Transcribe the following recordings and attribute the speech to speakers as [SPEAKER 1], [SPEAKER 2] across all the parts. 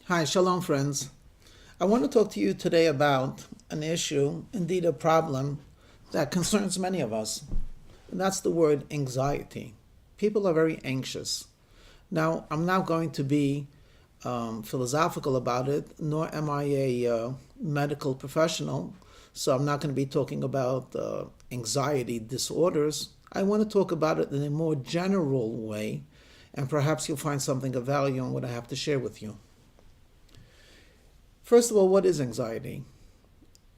[SPEAKER 1] Hi, shalom friends. I want to talk to you today about an issue, indeed a problem, that concerns many of us. And that's the word anxiety. People are very anxious. Now, I'm not going to be philosophical about it, nor am I a medical professional, so I'm not going to be talking about anxiety disorders. I want to talk about it in a more general way, and perhaps you'll find something of value in what I have to share with you. First of all, what is anxiety?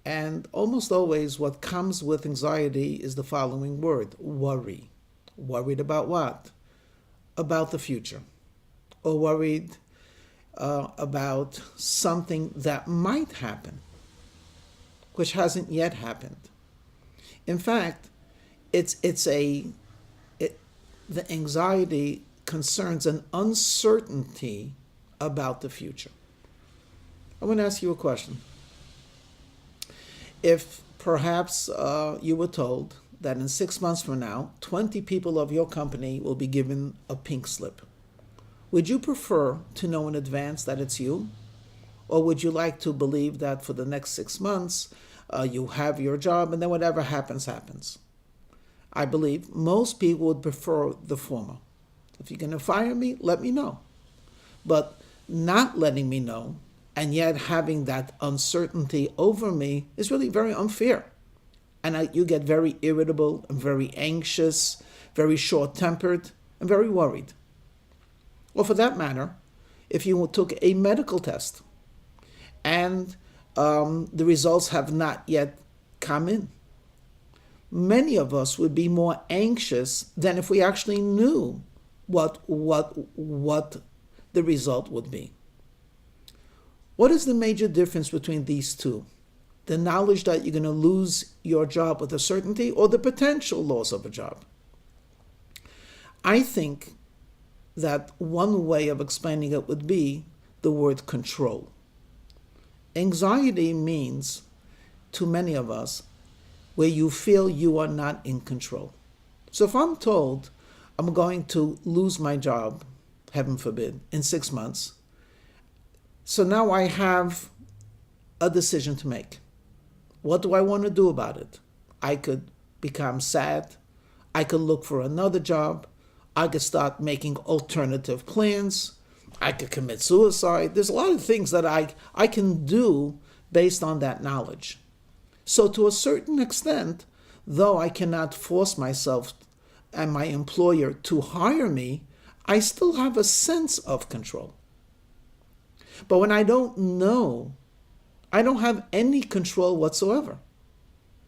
[SPEAKER 1] And almost always what comes with anxiety is the following word, worry. Worried about what? About the future. Or worried about something that might happen, which hasn't yet happened. In fact, the anxiety concerns an uncertainty about the future. I want to ask you a question. If perhaps you were told that in 6 months from now, 20 people of your company will be given a pink slip, would you prefer to know in advance that it's you? Or would you like to believe that for the next 6 months, you have your job and then whatever happens, happens? I believe most people would prefer the former. If you're going to fire me, let me know. But not letting me know and yet having that uncertainty over me is really very unfair. And you get very irritable and very anxious, very short-tempered, and very worried. Or for that matter, if you took a medical test and the results have not yet come in, many of us would be more anxious than if we actually knew what the result would be. What is the major difference between these two? The knowledge that you're going to lose your job with a certainty or the potential loss of a job? I think that one way of explaining it would be the word control. Anxiety means, to many of us, where you feel you are not in control. So if I'm told I'm going to lose my job, heaven forbid, in 6 months, so now I have a decision to make. What do I want to do about it? I could become sad. I could look for another job. I could start making alternative plans. I could commit suicide. There's a lot of things that I can do based on that knowledge. So to a certain extent, though I cannot force myself and my employer to hire me, I still have a sense of control. But when I don't know, I don't have any control whatsoever.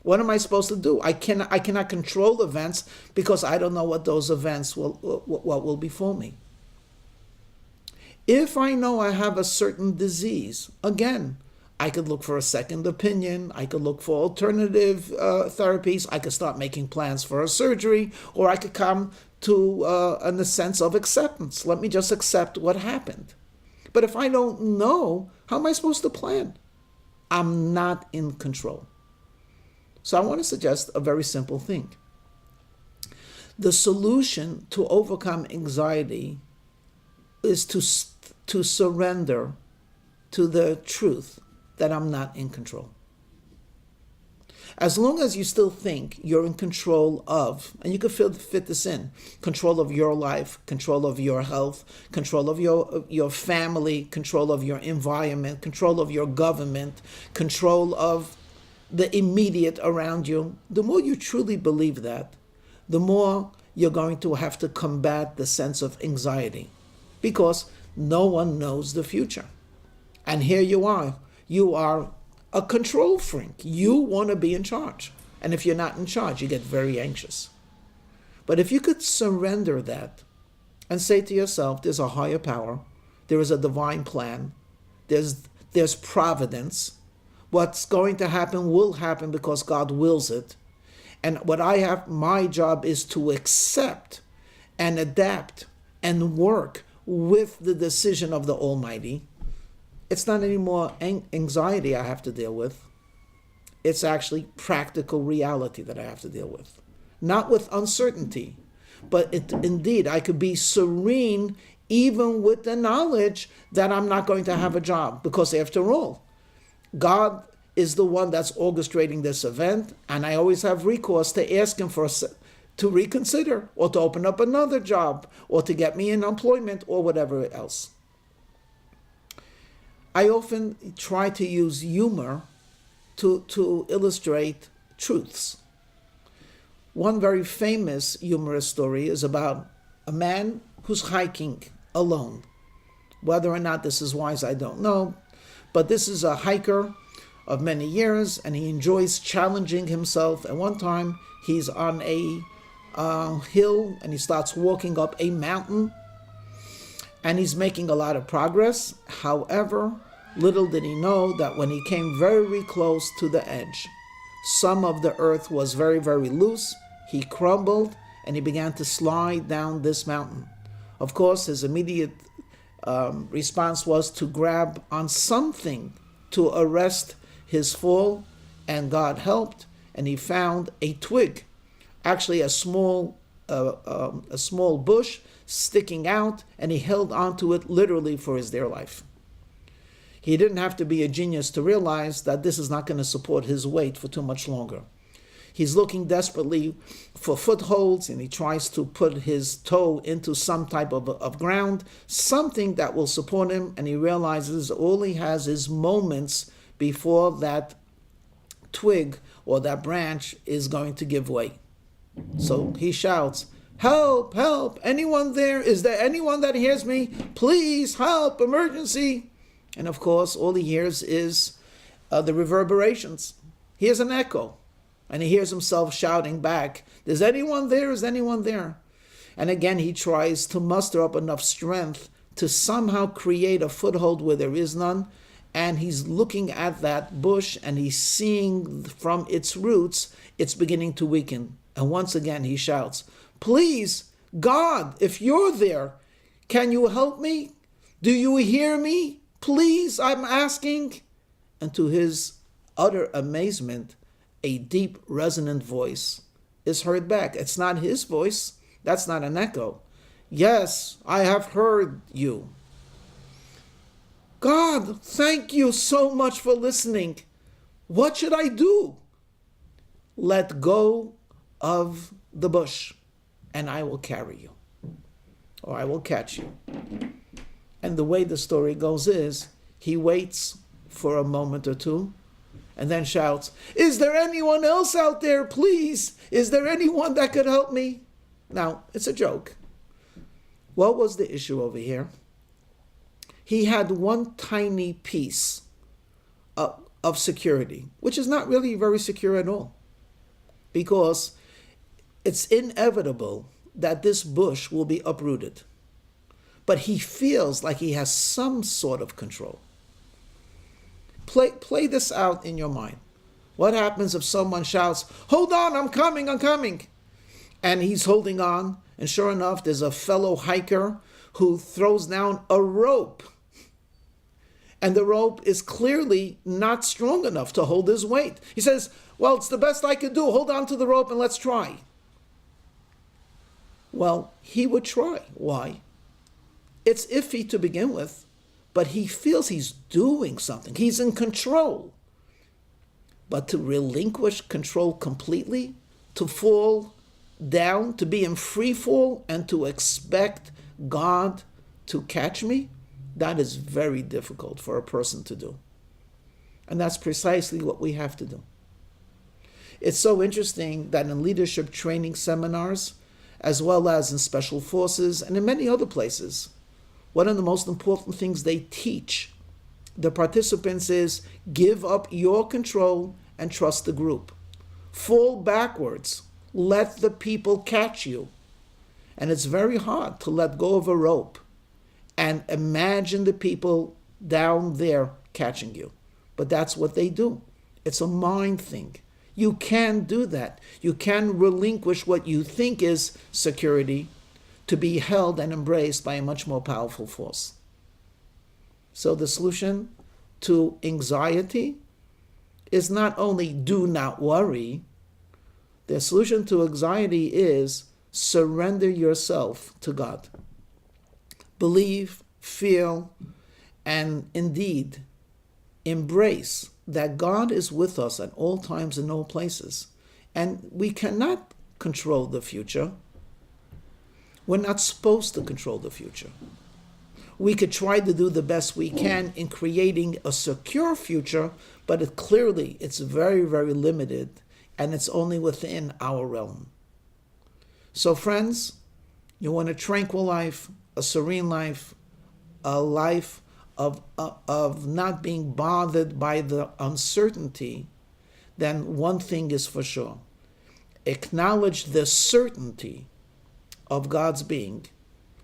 [SPEAKER 1] What am I supposed to do? I cannot control events because I don't know what those events will befall me. If I know I have a certain disease, again, I could look for a second opinion. I could look for alternative therapies. I could start making plans for a surgery, or I could come to a sense of acceptance. Let me just accept what happened. But if I don't know, how am I supposed to plan? I'm not in control. So I want to suggest a very simple thing. The solution to overcome anxiety is to surrender to the truth that I'm not in control. As long as you still think you're in control of, and you can fit this in, control of your life, control of your health, control of your family, control of your environment, control of your government, control of the immediate around you, the more you truly believe that, the more you're going to have to combat the sense of anxiety, because no one knows the future. And here you are a control freak. You want to be in charge. And if you're not in charge, you get very anxious. But if you could surrender that and say to yourself, there's a higher power, there is a divine plan, there's providence, what's going to happen will happen because God wills it. And my job is to accept and adapt and work with the decision of the Almighty. It's not any more anxiety I have to deal with. It's actually practical reality that I have to deal with. Not with uncertainty, but indeed I could be serene even with the knowledge that I'm not going to have a job. Because after all, God is the one that's orchestrating this event, and I always have recourse to ask him to reconsider, or to open up another job, or to get me in employment, or whatever else. I often try to use humor to illustrate truths. One very famous humorous story is about a man who's hiking alone. Whether or not this is wise, I don't know. But this is a hiker of many years, and he enjoys challenging himself. At one time, he's on a hill, and he starts walking up a mountain, and he's making a lot of progress. However, little did he know that when he came very close to the edge, some of the earth was very, very loose. He crumbled, and he began to slide down this mountain. Of course, his immediate response was to grab on something to arrest his fall, and God helped, and he found a twig, actually a small bush sticking out, and he held onto it literally for his dear life. He didn't have to be a genius to realize that this is not going to support his weight for too much longer. He's looking desperately for footholds, and he tries to put his toe into some type of ground, something that will support him, and he realizes all he has is moments before that twig or that branch is going to give way. So he shouts, "Help, help, anyone there? Is there anyone that hears me? Please, help, emergency." And of course, all he hears is the reverberations. He hears an echo. And he hears himself shouting back, "Is anyone there? Is anyone there?" And again, he tries to muster up enough strength to somehow create a foothold where there is none. And he's looking at that bush, and he's seeing from its roots, it's beginning to weaken. And once again, he shouts, "Please, God, if you're there, can you help me? Do you hear me? Please, I'm asking." And to his utter amazement, a deep, resonant voice is heard back. It's not his voice. That's not an echo. "Yes, I have heard you. God, thank you so much for listening. What should I do?" "Let go of the bush, and I will carry you, or I will catch you." And the way the story goes is, he waits for a moment or two, and then shouts, "Is there anyone else out there, please? Is there anyone that could help me?" Now, it's a joke. What was the issue over here? He had one tiny piece of security, which is not really very secure at all, because it's inevitable that this bush will be uprooted. But he feels like he has some sort of control. Play this out in your mind. What happens if someone shouts, "Hold on, I'm coming, I'm coming." And he's holding on, and sure enough, there's a fellow hiker who throws down a rope. And the rope is clearly not strong enough to hold his weight. He says, "Well, it's the best I could do. Hold on to the rope and let's try." Well, he would try. Why? It's iffy to begin with, but he feels he's doing something. He's in control. But to relinquish control completely, to fall down, to be in free fall, and to expect God to catch me, that is very difficult for a person to do. And that's precisely what we have to do. It's so interesting that in leadership training seminars, as well as in special forces and in many other places, one of the most important things they teach the participants is give up your control and trust the group. Fall backwards. Let the people catch you. And it's very hard to let go of a rope and imagine the people down there catching you. But that's what they do. It's a mind thing. You can do that. You can relinquish what you think is security to be held and embraced by a much more powerful force. So the solution to anxiety is not only do not worry. The solution to anxiety is surrender yourself to God. believe, feel, and indeed embrace that God is with us at all times and all places. And we cannot control the future. We're not supposed to control the future. We could try to do the best we can in creating a secure future, but it's very, very limited, and it's only within our realm. So friends, you want a tranquil life, a serene life, a life of not being bothered by the uncertainty, then one thing is for sure. Acknowledge the certainty of God's being,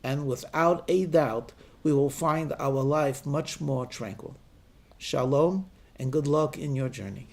[SPEAKER 1] and without a doubt, we will find our life much more tranquil. Shalom, and good luck in your journey.